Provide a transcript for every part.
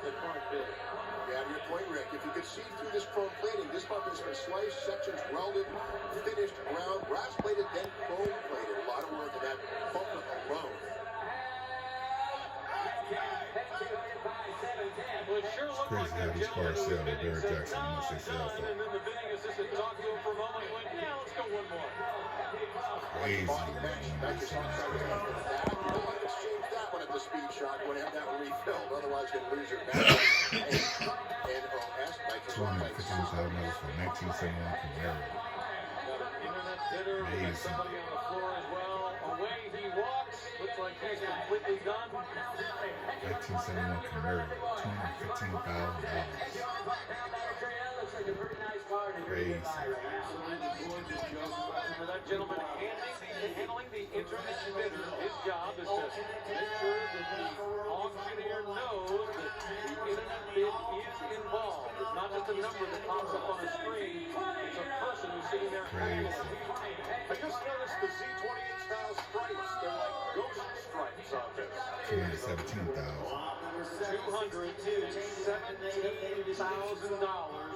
the front bit. Yeah, to your point, Rick. If you could see through this chrome plating, this bumper has been sliced, sections welded, finished, ground, brass plated, then chrome plated. A lot of work in that bumper alone. Well, it sure looked like how these cars sell at Barrett-Jackson unless they sell for. And then the bidding assistant talked to him for a moment and went, yeah, let's go one more. Crazy. Exchange that one at the speed shop. Going to have that one refilled, otherwise going to lose your battery. And OS, $251,000 for 1971 Camaro. Internet bidder, we got somebody on the floor as well. Away he walks. Looks like he's completely done. 1971 Camaro, $215,000. Crazy. For that gentleman handling the internet bidder, his job is to make sure that the auctioneer knows that the internet bid is involved. It's not just a number that pops up on the screen. It's a person who's sitting there handling it. I just noticed the Z28 style stripes. They're like ghost stripes on this. $217,000. $217,000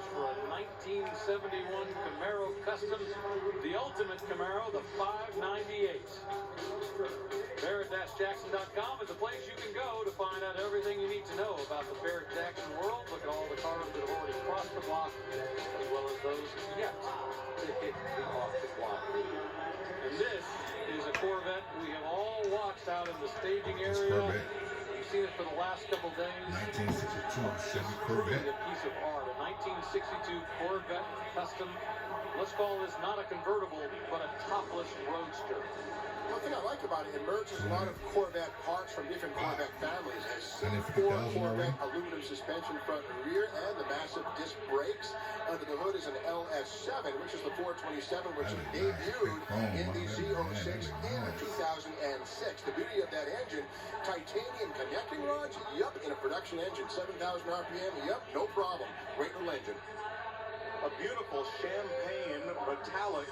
for a 1971 Camaro Custom, the ultimate Camaro, the 598. Barrett-Jackson.com is a place you can go to find out everything you need to know about the Barrett-Jackson world. Look at all the cars that have already crossed the block, as well as those yet to hit the auction block. And this is a Corvette we have all watched out in the staging area. You've seen it for the last couple days. 1962 Chevy Corvette. A piece of art, a 1962 Corvette Custom. Let's call this not a convertible, but a topless roadster. One thing I like about it, it merges a lot of Corvette parts from different Corvette families. It has 4 Corvette aluminum suspension front and rear, and the massive disc brakes. Under the hood is an LS7, which is the 427, which debuted in the Z06 in 2006. The beauty of that engine, titanium connecting rods, yup, in a production engine, 7,000 RPM, yup, no problem. Great little engine. A beautiful champagne metallic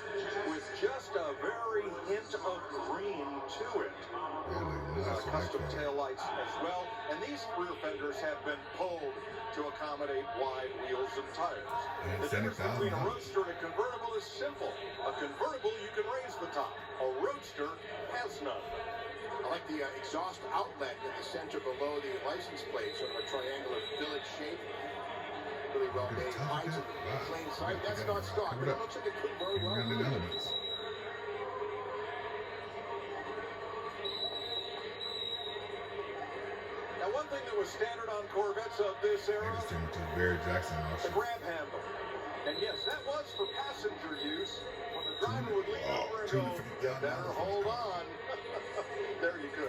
with just a very hint of green to it. Custom tail lights as well, and these rear fenders have been pulled to accommodate wide wheels and tires. The difference between a roadster and a convertible is simple. A convertible, you can raise the top. A roadster has none. I like the exhaust outlet in the center below the license plate, sort of a triangular village shape. Really well made. Hides in plain sight. That's not stock, but it looks like it could very well be. Now, one thing that was standard on Corvettes of this era, the grab handle. And yes, that was for passenger use. When the driver would lean over and go, you better hold on. There you go.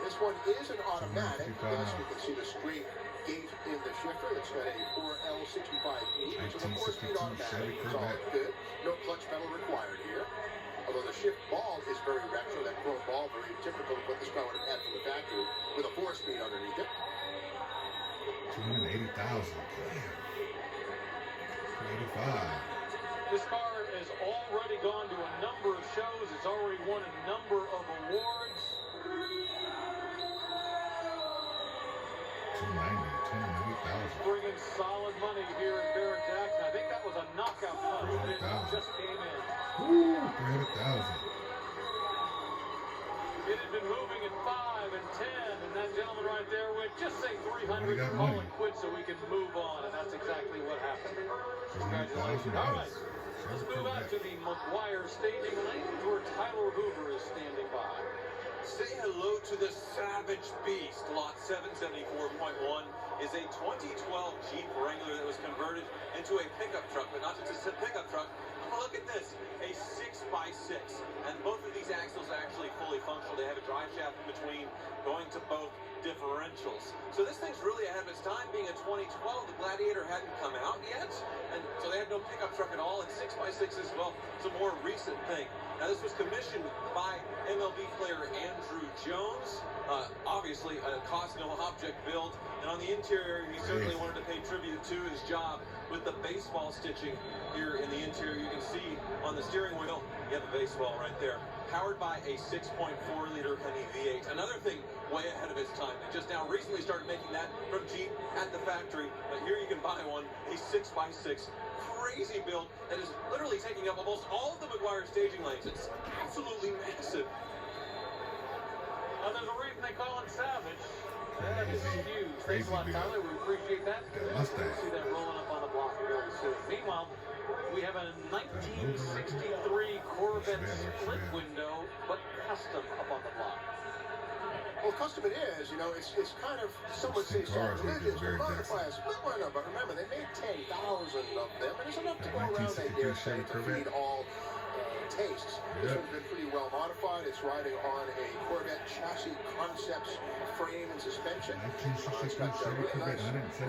This one is an automatic. Yes, you can see the straight gate in the shifter. It's got a 4L65E, which is a 4-speed automatic. It's all good. No clutch pedal required here. Although the shift ball is very retro, that chrome ball, very typical of what this car would have had from the factory, with a 4-speed underneath it. 280,000. Damn. 285. This car has already gone to a number of shows. It's already won a number of awards. 290,000. Bringing solid money here at Barrett-Jackson. I think that was a knockout punch that just came in. Ooh, 300,000. It had been moving at 5 and 10, and that gentleman right there went, just say 300 and call it quits so we can move on, and that's exactly what happened. Congratulations. All right, let's move out to the McGuire staging lane where Tyler Hoover is standing by. Say hello to the Savage Beast. Lot 774.1 is a 2012 Jeep Wrangler that was converted into a pickup truck, but not just a pickup truck. Look at this, a 6x6, and both of these axles are actually fully functional. They have a drive shaft in between, going to both differentials. So this thing's really ahead of its time. Being a 2012, the Gladiator hadn't come out yet, and so they had no pickup truck at all, and 6x6 is, well, it's a more recent thing. Now, this was commissioned by MLB player Andrew Jones. Obviously, a cost-no-object build, and on the interior, he certainly wanted to pay tribute to his job with the baseball stitching here in the interior. You can see on the steering wheel, you have a baseball right there, powered by a 6.4-liter Hemi V8. Another thing way ahead of its time. They just now recently started making that from Jeep at the factory. But here you can buy one, a 6x6 crazy build that is literally taking up almost all of the McGuire staging lanes. It's absolutely massive. There's a reason they call it Savage. That is huge. Thanks a lot, Tyler. We appreciate that. See that rolling up on the block really soon. Meanwhile, we have a 1963 Corvette split window, but custom up on the block. Well, custom it is. You know, it's kind of, some would say sacrilegious to modify a split window, but remember, they made 10,000 of them, and it's enough to go around, I dare say, to feed all tastes. This one's been pretty well modified. It's riding on a Corvette chassis concepts, frame, and suspension. It's got really nice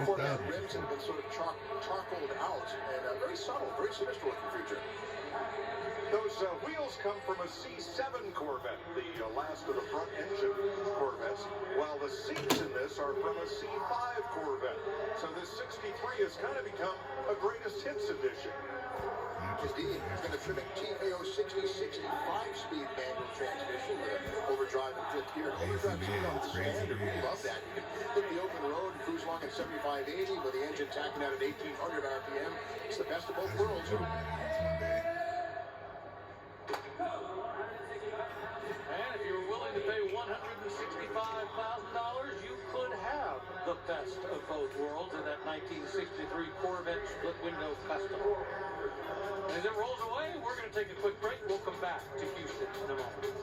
Corvette rims that have been sort of charcoaled out, and very subtle, very sinister looking feature. Those wheels come from a C7 Corvette, the last of the front engine Corvettes, while the seats in this are from a C5 Corvette. So this 63 has kind of become a greatest hits edition. Indeed, it's got a terrific TKO 60-65 speed manual transmission with an overdrive and fifth gear. Overdrive is standard. We love that. You can hit the open road and cruise along at 75-80 with the engine tacking out at 1,800 RPM. It's the best of both worlds. And if you're willing to pay $165,000, you could have the best of both worlds in that 1963 Corvette split window custom. And as it rolls away, we're going to take a quick break. We'll come back to Houston in a moment.